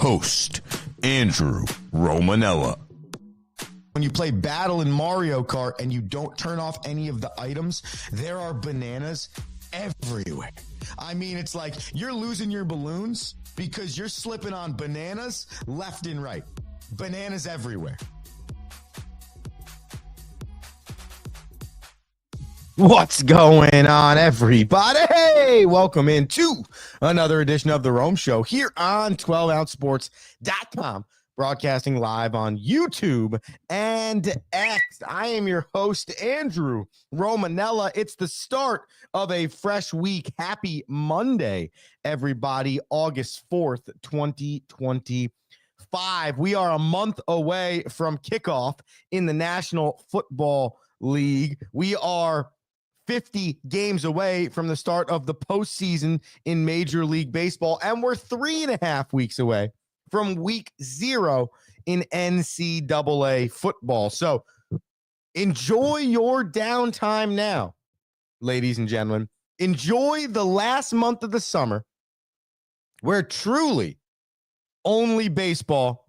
host, Andrew Romanella. When you play Battle in Mario Kart and you don't turn off any of the items, there are bananas everywhere. I mean, it's like you're losing your balloons because you're slipping on bananas left and right. Bananas everywhere. What's going on, everybody? Hey, welcome into another edition of The Rome Show here on 12ouncesports.com, broadcasting live on YouTube and X. I am your host, Andrew Romanella. It's the start of a fresh week. Happy Monday, everybody. August 4th, 2025. We are a month away from kickoff in the National Football League. We are 50 games away from the start of the postseason in Major League Baseball, and we're 3.5 weeks away from week 0 in NCAA football. So enjoy your downtime now, ladies and gentlemen. Enjoy the last month of the summer where truly only baseball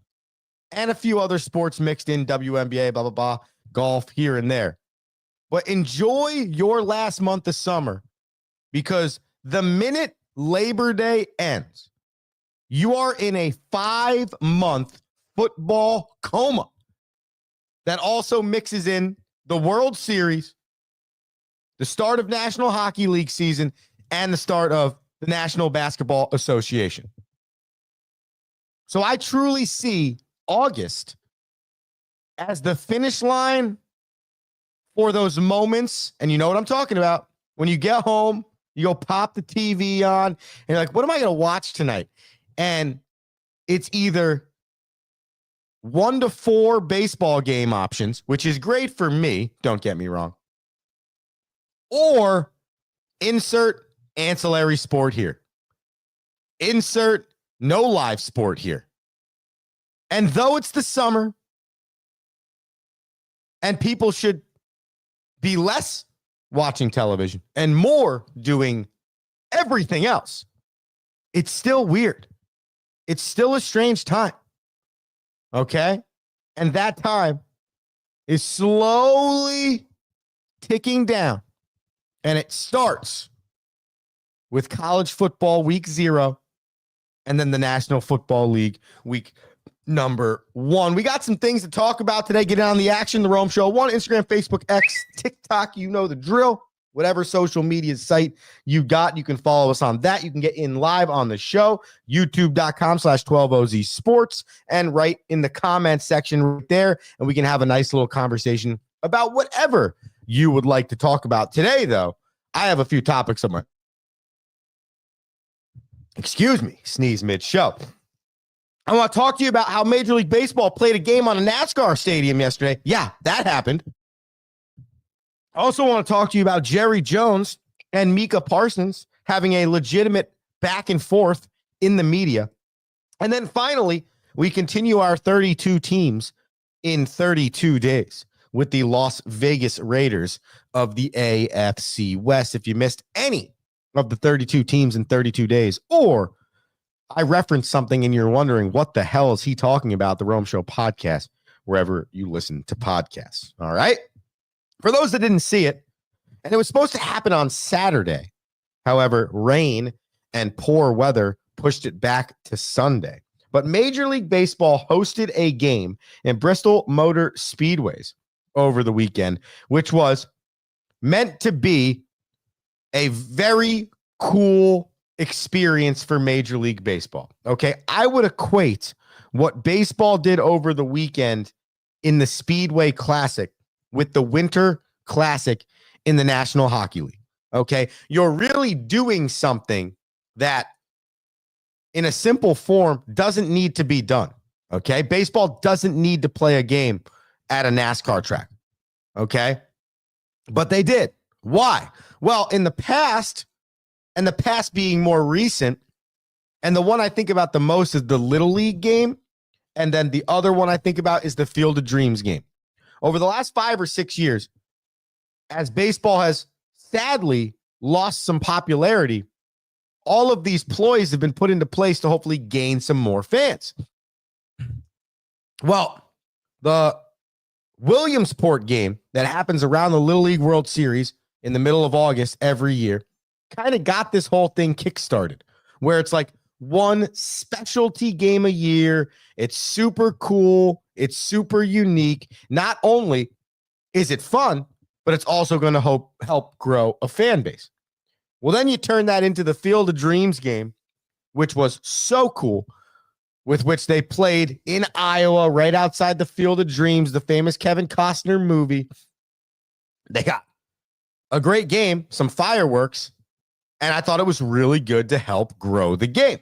and a few other sports mixed in, WNBA, blah, blah, blah, golf here and there. But enjoy your last month of summer, because the minute Labor Day ends, you are in a 5-month football coma that also mixes in the World Series, the start of National Hockey League season, and the start of the National Basketball Association. So I truly see August as the finish line for those moments, and you know what I'm talking about. When you get home, you go pop the TV on, and you're like, what am I going to watch tonight? And it's either 1 to 4 baseball game options, which is great for me, don't get me wrong, or insert ancillary sport here. Insert no live sport here. And though it's the summer, and people should be less watching television and more doing everything else, it's still weird. It's still a strange time. Okay? And that time is slowly ticking down. And it starts with college football week 0 and then the National Football League week number 1. We got some things to talk about today. Get on the action, The Rome Show. Instagram, Facebook, X, TikTok. You know the drill. Whatever social media site you got, you can follow us on that. You can get in live on the show, youtube.com/12OZ Sports, and right in the comments section right there. And we can have a nice little conversation about whatever you would like to talk about. Today, though, I have a few topics on my, sneeze mid-show. I want to talk to you about how Major League Baseball played a game on a NASCAR stadium yesterday. Yeah, that happened. I also want to talk to you about Jerry Jones and Micah Parsons having a legitimate back and forth in the media. And then finally, we continue our 32 teams in 32 days with the Las Vegas Raiders of the AFC West. If you missed any of the 32 teams in 32 days, or I referenced something and you're wondering, what the hell is he talking about? The Rome Show podcast, wherever you listen to podcasts. All right. For those that didn't see it, and it was supposed to happen on Saturday. However, rain and poor weather pushed it back to Sunday. But Major League Baseball hosted a game in Bristol Motor Speedways over the weekend, which was meant to be a very cool experience for Major League Baseball. Okay, I would equate what baseball did over the weekend in the Speedway Classic with the Winter Classic in the National Hockey League. Okay, you're really doing something that in a simple form doesn't need to be done. Okay, baseball doesn't need to play a game at a NASCAR track. Okay, but they did. Why? Well, in the past, and the past being more recent, and the one I think about the most is the Little League game, and then the other one I think about is the Field of Dreams game. Over the last 5 or 6 years, as baseball has sadly lost some popularity, all of these ploys have been put into place to hopefully gain some more fans. Well, the Williamsport game that happens around the Little League World Series in the middle of August every year kind of got this whole thing kickstarted, where it's like one specialty game a year. It's super cool. It's super unique. Not only is it fun, but it's also going to help grow a fan base. Well, then you turn that into the Field of Dreams game, which was so cool, with which they played in Iowa, right outside the Field of Dreams, the famous Kevin Costner movie. They got a great game, some fireworks, and I thought it was really good to help grow the game.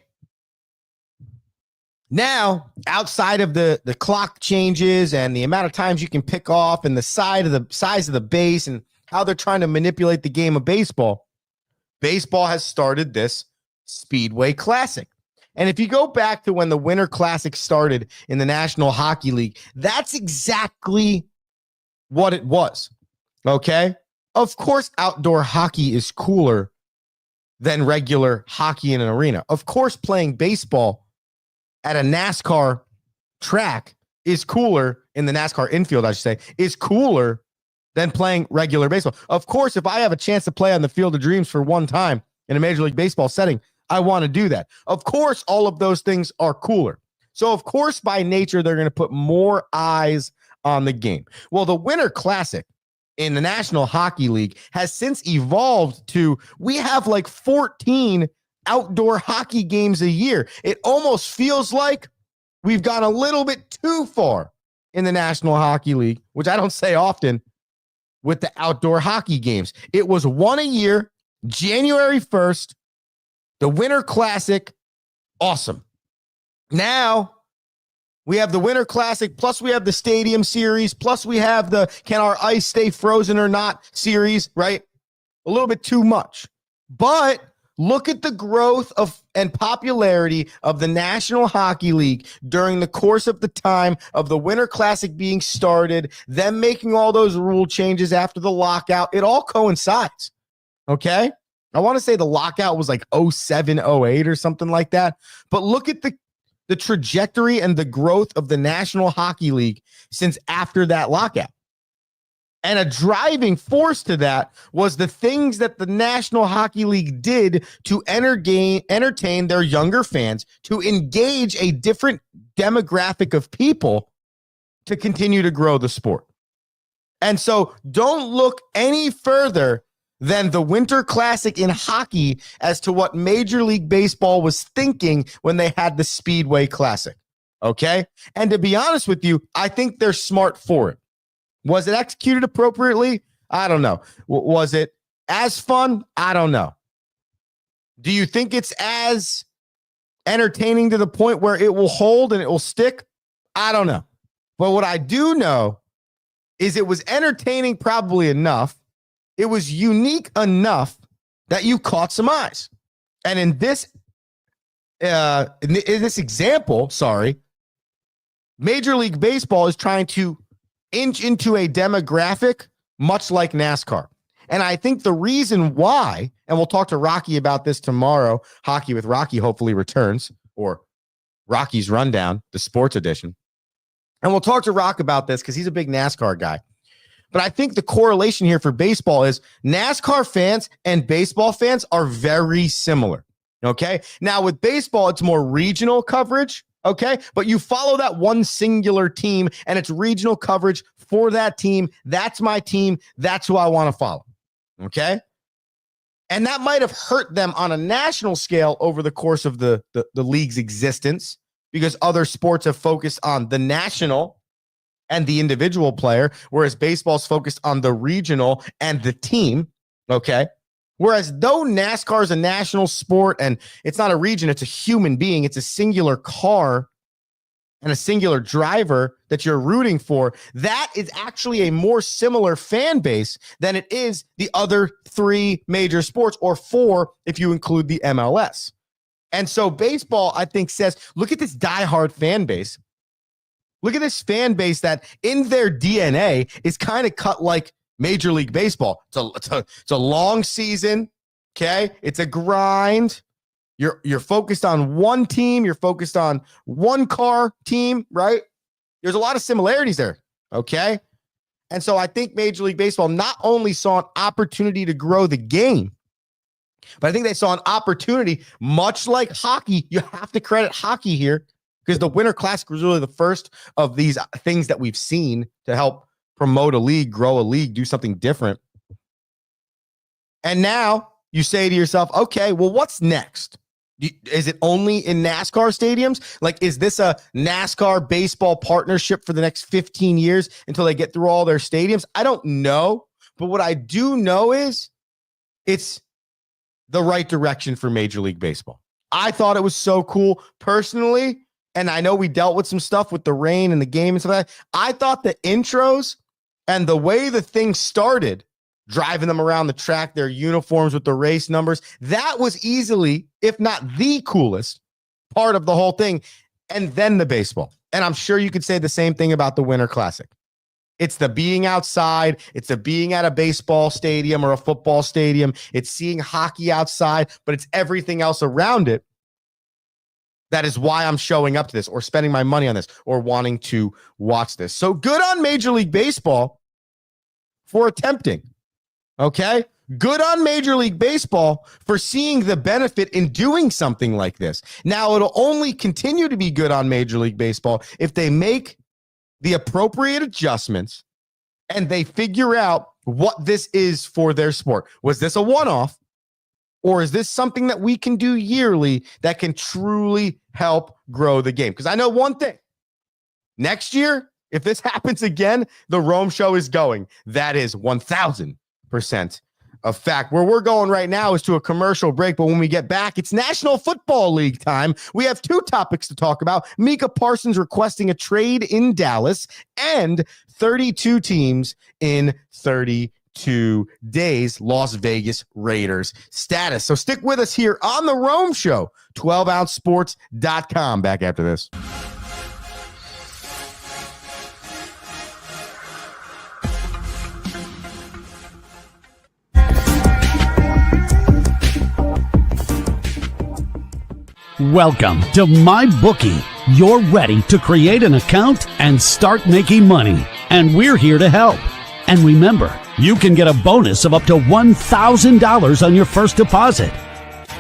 Now, outside of the clock changes and the amount of times you can pick off and the size of the base and how they're trying to manipulate the game of baseball, baseball has started this Speedway Classic. And if you go back to when the Winter Classic started in the National Hockey League, that's exactly what it was. Okay? Of course, outdoor hockey is cooler than regular hockey in an arena. Of course, playing baseball at a NASCAR track is cooler, in the NASCAR infield, I should say, is cooler than playing regular baseball. Of course, if I have a chance to play on the Field of Dreams for one time in a Major League Baseball setting, I want to do that. Of course, all of those things are cooler. So, of course, by nature, they're going to put more eyes on the game. Well, the Winter Classic in the National Hockey League has since evolved to, we have like 14 outdoor hockey games a year. It almost feels like we've gone a little bit too far in the National Hockey League, which I don't say often, with the outdoor hockey games. It was one a year, January 1st, the Winter Classic, awesome. Now we have the Winter Classic, plus we have the Stadium Series, plus we have the Can Our Ice Stay Frozen or Not series, right? A little bit too much. But look at the growth of and popularity of the National Hockey League during the course of the time of the Winter Classic being started, them making all those rule changes after the lockout. It all coincides, okay? I want to say the lockout was like 07, 08 or something like that. But look at the trajectory and the growth of the National Hockey League since after that lockout. And a driving force to that was the things that the National Hockey League did to entertain their younger fans, to engage a different demographic of people to continue to grow the sport. And so don't look any further than the Winter Classic in hockey as to what Major League Baseball was thinking when they had the Speedway Classic. Okay? And to be honest with you, I think they're smart for it. Was it executed appropriately? I don't know. Was it as fun? I don't know. Do you think it's as entertaining to the point where it will hold and it will stick? I don't know. But what I do know is it was entertaining probably enough. It was unique enough that you caught some eyes. And in this example, Major League Baseball is trying to inch into a demographic much like NASCAR. And I think the reason why, and we'll talk to Rocky about this tomorrow, Hockey with Rocky hopefully returns, or Rocky's Rundown, the sports edition. And we'll talk to Rock about this because he's a big NASCAR guy. But I think the correlation here for baseball is NASCAR fans and baseball fans are very similar. Okay. Now with baseball, it's more regional coverage. Okay. But you follow that one singular team and it's regional coverage for that team. That's my team. That's who I want to follow. Okay. And that might have hurt them on a national scale over the course of the league's existence because other sports have focused on the national and the individual player, whereas baseball's focused on the regional and the team. Okay. Whereas though NASCAR is a national sport and it's not a region, it's a human being, it's a singular car and a singular driver that you're rooting for, that is actually a more similar fan base than it is the other three major sports, or four if you include the MLS. And so baseball, I think, says, look at this diehard fan base. Look at this fan base that in their DNA is kind of cut like Major League Baseball. It's a long season, okay? It's a grind. You're focused on one team. You're focused on one car team, right? There's a lot of similarities there, okay? And so I think Major League Baseball not only saw an opportunity to grow the game, but I think they saw an opportunity, much like hockey. You have to credit hockey here because the Winter Classic was really the first of these things that we've seen to help promote a league, grow a league, do something different. And now you say to yourself, okay, well, what's next? Is it only in NASCAR stadiums? Like, is this a NASCAR baseball partnership for the next 15 years until they get through all their stadiums? I don't know. But what I do know is it's the right direction for Major League Baseball. I thought it was so cool personally. And I know we dealt with some stuff with the rain and the game and stuff like that. I thought the intros and the way the thing started, driving them around the track, their uniforms with the race numbers, that was easily, if not the coolest part of the whole thing. And then the baseball. And I'm sure you could say the same thing about the Winter Classic. It's the being outside. It's the being at a baseball stadium or a football stadium. It's seeing hockey outside, but it's everything else around it. That is why I'm showing up to this or spending my money on this or wanting to watch this. So good on Major League Baseball for attempting. Okay? Good on Major League Baseball for seeing the benefit in doing something like this. Now, it'll only continue to be good on Major League Baseball if they make the appropriate adjustments and they figure out what this is for their sport. Was this a one-off? Or is this something that we can do yearly that can truly help grow the game? Because I know one thing. Next year, if this happens again, the Rome Show is going. That is 1,000% a fact. Where we're going right now is to a commercial break. But when we get back, it's National Football League time. We have two topics to talk about. Micah Parsons requesting a trade in Dallas and 32 teams in 32 days, Las Vegas Raiders status. So stick with us here on the Rome Show, 12ouncesports.com. Back after this. Welcome to MyBookie. You're ready to create an account and start making money, and we're here to help. And remember, you can get a bonus of up to $1,000 on your first deposit.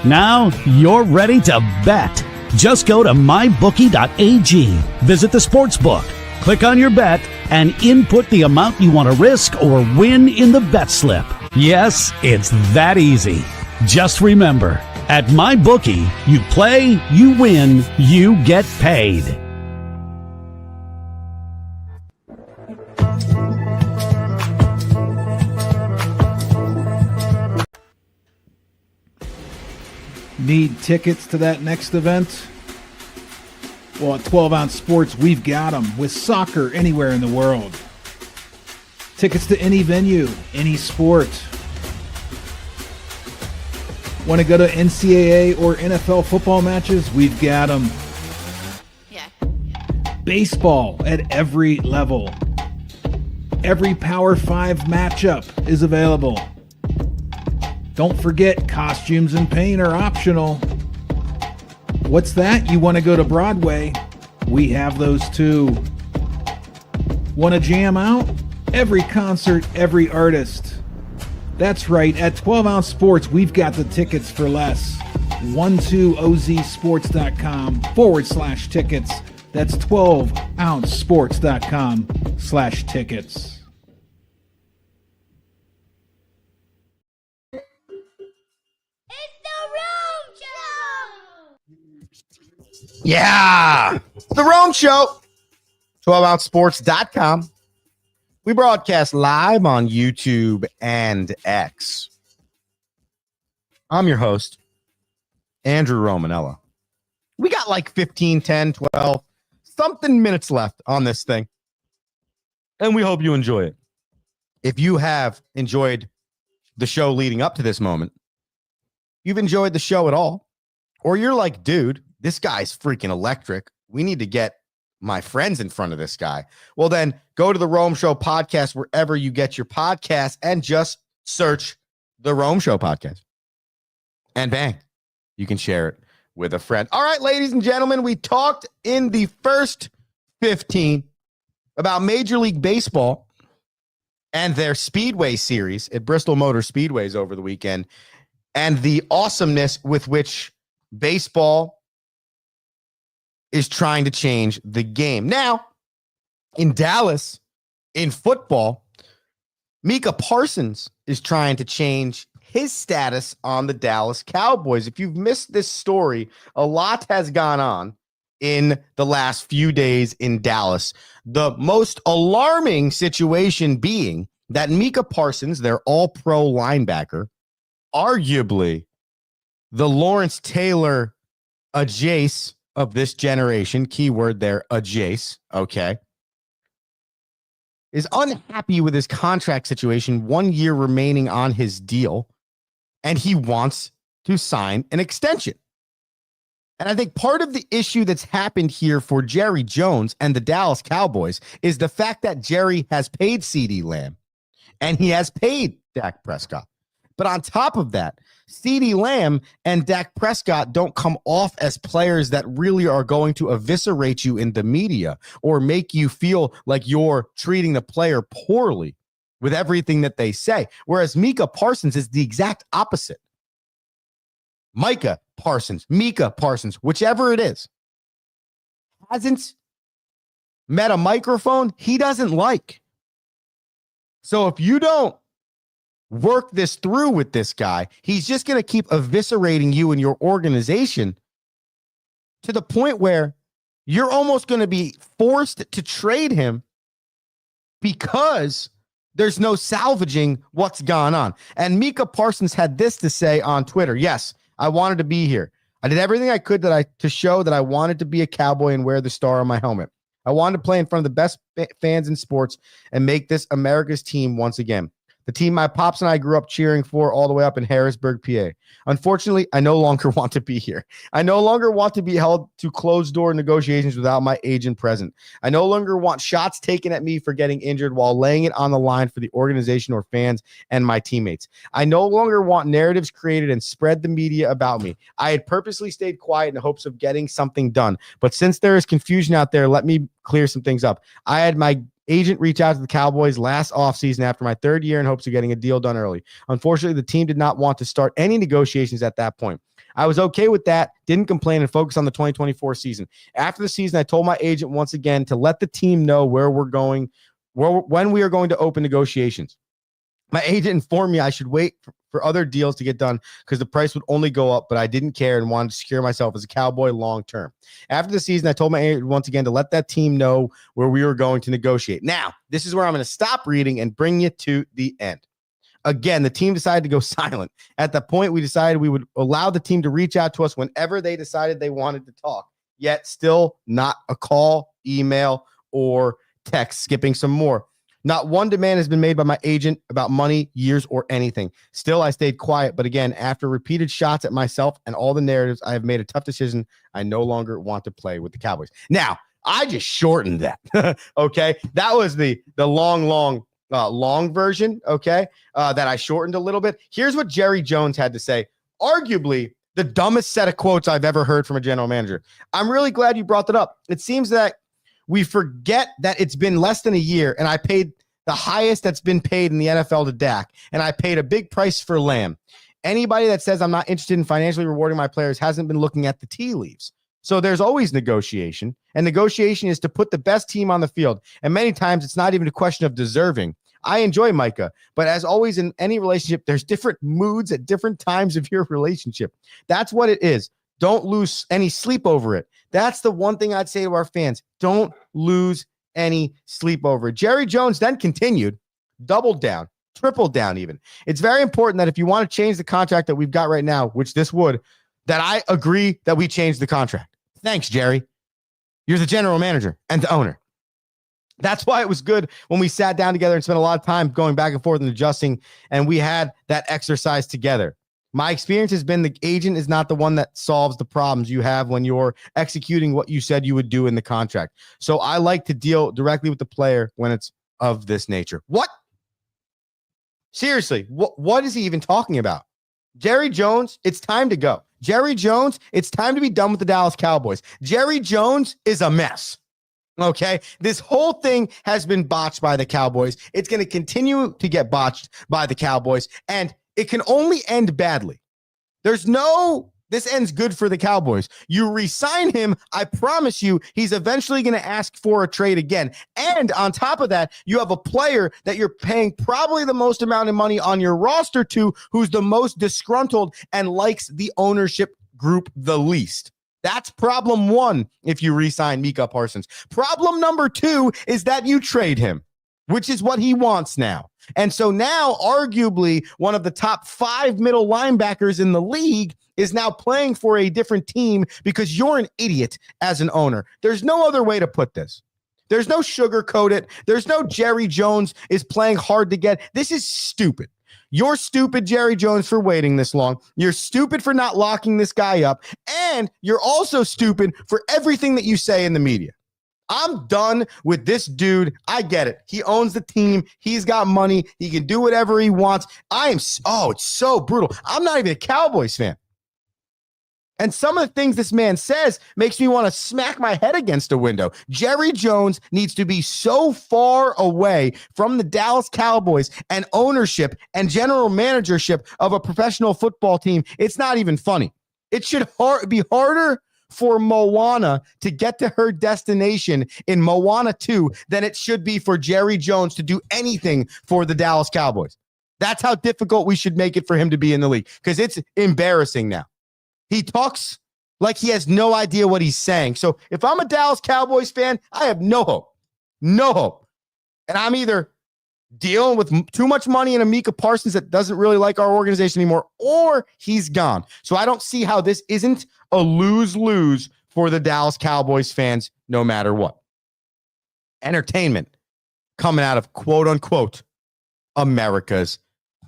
Now you're ready to bet. Just go to mybookie.ag, visit the sportsbook, click on your bet, and input the amount you want to risk or win in the bet slip. Yes, it's that easy. Just remember, at MyBookie, you play, you win, you get paid. Need tickets to that next event? Well, at 12 Ounce Sports, we've got them with soccer anywhere in the world. Tickets to any venue, any sport. Want to go to NCAA or NFL football matches? We've got them. Yeah. Baseball at every level. Every Power 5 matchup is available. Don't forget, costumes and paint are optional. What's that? You want to go to Broadway? We have those too. Want to jam out? Every concert, every artist. That's right, at 12 Ounce Sports, we've got the tickets for less. 12ozsports.com/tickets. That's 12ouncesports.com/tickets. Yeah, the Rome Show, 12ouncesports.com. We broadcast live on YouTube and X. I'm your host, Andrew Romanella. We got like 15, 10, 12, something minutes left on this thing. And we hope you enjoy it. If you have enjoyed the show leading up to this moment, you've enjoyed the show at all, or you're like, dude, this guy's freaking electric. We need to get my friends in front of this guy. Well, then go to the Rome Show podcast, wherever you get your podcasts, and just search the Rome Show podcast. And bang, you can share it with a friend. All right, ladies and gentlemen, we talked in the first 15 about Major League Baseball and their Speedway series at Bristol Motor Speedways over the weekend and the awesomeness with which baseball is trying to change the game. Now, in Dallas, in football, Micah Parsons is trying to change his status on the Dallas Cowboys. If you've missed this story, a lot has gone on in the last few days in Dallas. The most alarming situation being that Micah Parsons, their all-pro linebacker, arguably the Lawrence Taylor Jace of this generation, keyword there, Jace, okay, is unhappy with his contract situation, 1 year remaining on his deal, and he wants to sign an extension. And I think part of the issue that's happened here for Jerry Jones and the Dallas Cowboys is the fact that Jerry has paid CeeDee Lamb and he has paid Dak Prescott. But on top of that, CeeDee Lamb and Dak Prescott don't come off as players that really are going to eviscerate you in the media or make you feel like you're treating the player poorly with everything that they say. Whereas Micah Parsons is the exact opposite. Micah Parsons, whichever it is, hasn't met a microphone he doesn't like. So if you don't work this through with this guy, he's just going to keep eviscerating you and your organization to the point where you're almost going to be forced to trade him because there's no salvaging what's gone on. And Micah Parsons had this to say on Twitter. Yes, I wanted to be here. I did everything I could to show that I wanted to be a Cowboy and wear the star on my helmet. I wanted to play in front of the best fans in sports and make this America's team once again. The team my pops and I grew up cheering for all the way up in Harrisburg, PA. Unfortunately, I no longer want to be here. I no longer want to be held to closed-door negotiations without my agent present. I no longer want shots taken at me for getting injured while laying it on the line for the organization or fans and my teammates. I no longer want narratives created and spread the media about me. I had purposely stayed quiet in the hopes of getting something done. But since there is confusion out there, let me clear some things up. I had my agent reach out to the Cowboys last offseason after my third year in hopes of getting a deal done early. Unfortunately, the team did not want to start any negotiations at that point. I was okay with that, didn't complain, and focused on the 2024 season. After the season, I told my agent once again to let the team know where we're going, when we are going to open negotiations. My agent informed me I should wait for other deals to get done because the price would only go up, but I didn't care and wanted to secure myself as a Cowboy long term. After the season, I told my agent once again to let that team know where we were going to negotiate. Now, this is where I'm going to stop reading and bring you to the end. Again, the team decided to go silent. At the point, we decided we would allow the team to reach out to us whenever they decided they wanted to talk, yet still not a call, email, or text. Skipping some more. Not one demand has been made by my agent about money, years, or anything. Still, I stayed quiet. But again, after repeated shots at myself and all the narratives, I have made a tough decision. I no longer want to play with the Cowboys. Now, I just shortened that. Okay. That was the long version. Okay. That I shortened a little bit. Here's what Jerry Jones had to say. Arguably the dumbest set of quotes I've ever heard from a general manager. I'm really glad you brought that up. It seems that we forget that it's been less than a year, and I paid the highest that's been paid in the NFL to Dak, and I paid a big price for Lamb. Anybody that says I'm not interested in financially rewarding my players hasn't been looking at the tea leaves. So there's always negotiation, and negotiation is to put the best team on the field, and many times it's not even a question of deserving. I enjoy Micah, but as always in any relationship, there's different moods at different times of your relationship. That's what it is. Don't lose any sleep over it. That's the one thing I'd say to our fans. Don't lose any sleep over it. Jerry Jones then continued, doubled down, tripled down even. It's very important that if you want to change the contract that we've got right now, which this would, that I agree that we change the contract. Thanks, Jerry. You're the general manager and the owner. That's why it was good when we sat down together and spent a lot of time going back and forth and adjusting, and we had that exercise together. My experience has been the agent is not the one that solves the problems you have when you're executing what you said you would do in the contract. So I like to deal directly with the player when it's of this nature. What? Seriously, what is he even talking about? Jerry Jones, it's time to go. Jerry Jones, it's time to be done with the Dallas Cowboys. Jerry Jones is a mess. Okay, this whole thing has been botched by the Cowboys. It's going to continue to get botched by the Cowboys, and it can only end badly. This ends good for the Cowboys. You re-sign him, I promise you, he's eventually going to ask for a trade again. And on top of that, you have a player that you're paying probably the most amount of money on your roster to, who's the most disgruntled and likes the ownership group the least. That's problem one if you re-sign Micah Parsons. Problem number two is that you trade him, which is what he wants now. And so now, arguably, one of the top 5 middle linebackers in the league is now playing for a different team because you're an idiot as an owner. There's no other way to put this. There's no sugarcoat it. There's no Jerry Jones is playing hard to get. This is stupid. You're stupid, Jerry Jones, for waiting this long. You're stupid for not locking this guy up. And you're also stupid for everything that you say in the media. I'm done with this dude. I get it. He owns the team. He's got money. He can do whatever he wants. It's so brutal. I'm not even a Cowboys fan. And some of the things this man says makes me want to smack my head against a window. Jerry Jones needs to be so far away from the Dallas Cowboys and ownership and general managership of a professional football team. It's not even funny. It should be harder for Moana to get to her destination in Moana 2 than it should be for Jerry Jones to do anything for the Dallas Cowboys. That's how difficult we should make it for him to be in the league, because it's embarrassing now. He talks like he has no idea what he's saying. So if I'm a Dallas Cowboys fan, I have no hope. No hope. And I'm either dealing with too much money in a Micah Parsons that doesn't really like our organization anymore, or he's gone. So I don't see how this isn't a lose-lose for the Dallas Cowboys fans, no matter what. Entertainment coming out of quote-unquote America's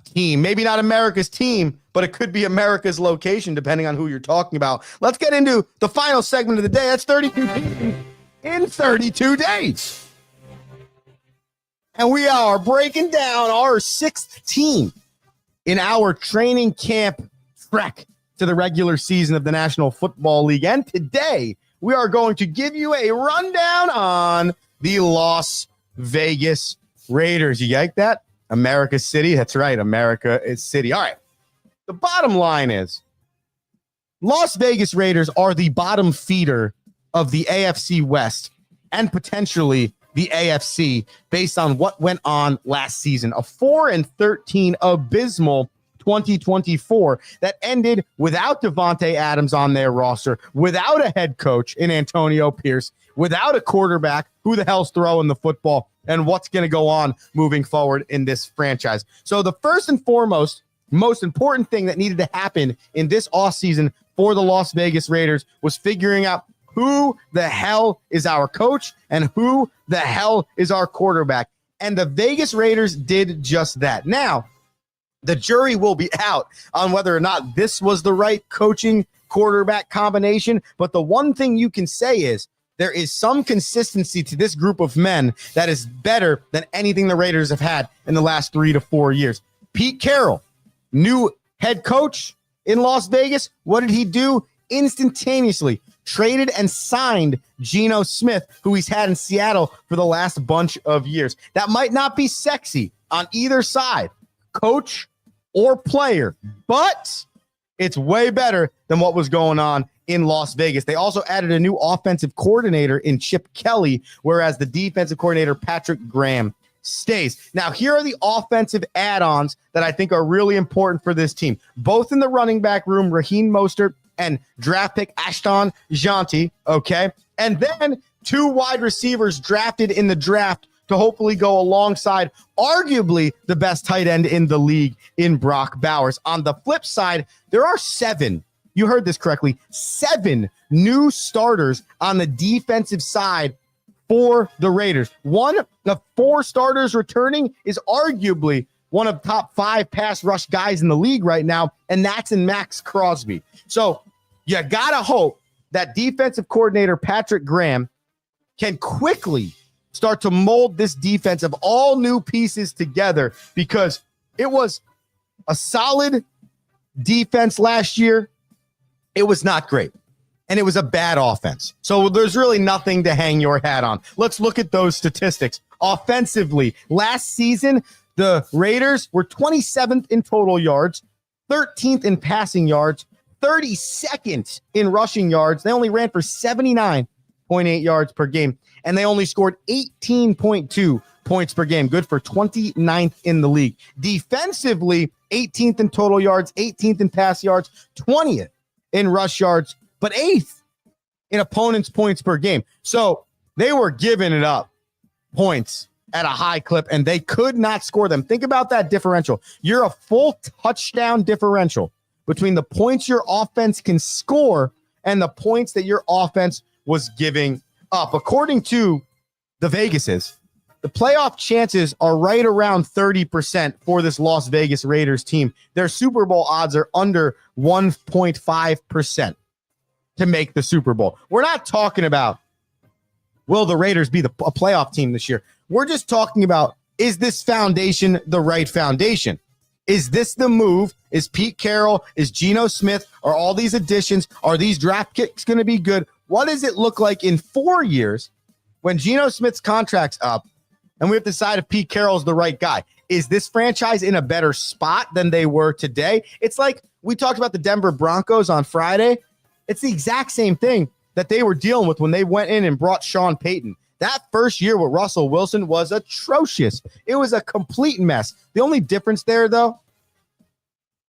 team. Maybe not America's team, but it could be America's location, depending on who you're talking about. Let's get into the final segment of the day. That's 32 teams in 32 days. And we are breaking down our 6th team in our training camp trek to the regular season of the National Football League. And today, we are going to give you a rundown on the Las Vegas Raiders. You like that? America City. That's right. America is City. All right. The bottom line is Las Vegas Raiders are the bottom feeder of the AFC West and potentially the AFC based on what went on last season. A 4-13 abysmal 2024 that ended without Devontae Adams on their roster, without a head coach in Antonio Pierce, without a quarterback. Who the hell's throwing the football, and what's going to go on moving forward in this franchise? So the first and foremost, most important thing that needed to happen in this offseason for the Las Vegas Raiders was figuring out who the hell is our coach and who the hell is our quarterback. And the Vegas Raiders did just that. Now, the jury will be out on whether or not this was the right coaching quarterback combination. But the one thing you can say is there is some consistency to this group of men that is better than anything the Raiders have had in the last 3 to 4 years. Pete Carroll, new head coach in Las Vegas. What did he do? Instantaneously traded and signed Geno Smith, who he's had in Seattle for the last bunch of years. That might not be sexy on either side, coach or player, but it's way better than what was going on in Las Vegas. They also added a new offensive coordinator in Chip Kelly, whereas the defensive coordinator, Patrick Graham, stays. Now, here are the offensive add-ons that I think are really important for this team. Both in the running back room, Raheem Mostert and draft pick Ashton Jeanty, okay? And then 2 wide receivers drafted in the draft to hopefully go alongside arguably the best tight end in the league in Brock Bowers. On the flip side, there are 7, you heard this correctly, 7 new starters on the defensive side for the Raiders. One of 4 starters returning is arguably one of the top 5 pass rush guys in the league right now, and that's in Max Crosby. So you got to hope that defensive coordinator Patrick Graham can quickly start to mold this defense of all new pieces together, because it was a solid defense last year, it was not great. And it was a bad offense. So there's really nothing to hang your hat on. Let's look at those statistics. Offensively, last season, the Raiders were 27th in total yards, 13th in passing yards, 32nd in rushing yards. They only ran for 79.8 yards per game, and they only scored 18.2 points per game. Good for 29th in the league. Defensively, 18th in total yards, 18th in pass yards, 20th in rush yards, but 8th in opponents' points per game. So they were giving it up points at a high clip, and they could not score them. Think about that differential. You're a full touchdown differential between the points your offense can score and the points that your offense was giving up. According to the Vegases, the playoff chances are right around 30% for this Las Vegas Raiders team. Their Super Bowl odds are under 1.5%. to make the Super Bowl. We're not talking about will the Raiders be a playoff team this year. We're just talking about, is this foundation the right foundation? Is this the move? Is Pete Carroll, is Geno Smith, are all these additions, are these draft kicks going to be good? What does it look like in 4 years when Geno Smith's contract's up and we have to decide if Pete Carroll is the right guy? Is this franchise in a better spot than they were today? It's like we talked about the Denver Broncos on Friday. It's the exact same thing that they were dealing with when they went in and brought Sean Payton. That first year with Russell Wilson was atrocious. It was a complete mess. The only difference there, though,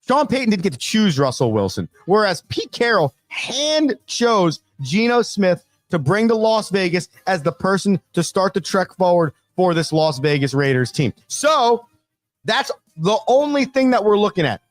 Sean Payton didn't get to choose Russell Wilson, whereas Pete Carroll hand chose Geno Smith to bring to Las Vegas as the person to start the trek forward for this Las Vegas Raiders team. So that's the only thing that we're looking at.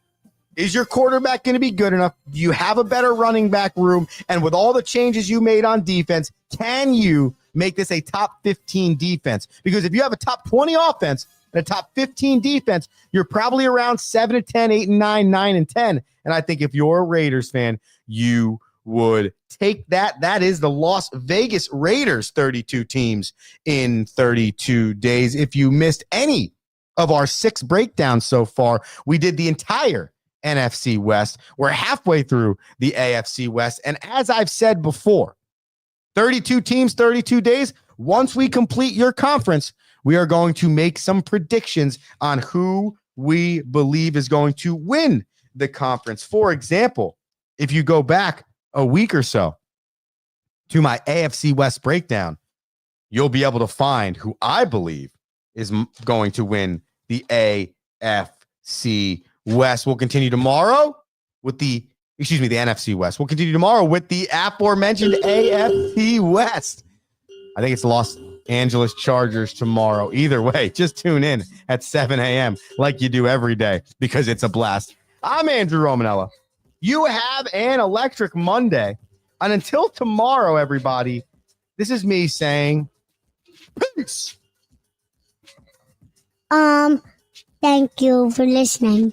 Is your quarterback going to be good enough? Do you have a better running back room? And with all the changes you made on defense, can you make this a top 15 defense? Because if you have a top 20 offense and a top 15 defense, you're probably around 7-10, 8-9, 9-10. And I think if you're a Raiders fan, you would take that. That is the Las Vegas Raiders 32 teams in 32 days. If you missed any of our 6 breakdowns so far, we did the entire NFC West. We're halfway through the AFC West. And as I've said before, 32 teams, 32 days. Once we complete your conference, we are going to make some predictions on who we believe is going to win the conference. For example, if you go back a week or so to my AFC West breakdown, you'll be able to find who I believe is going to win the AFC West. We'll continue tomorrow with the NFC West. We'll continue tomorrow with the aforementioned AFC West. I think it's Los Angeles Chargers tomorrow. Either way, just tune in at 7 a.m. like you do every day because it's a blast. I'm Andrew Romanella. You have an electric Monday. And until tomorrow, everybody, this is me saying peace. Thank you for listening.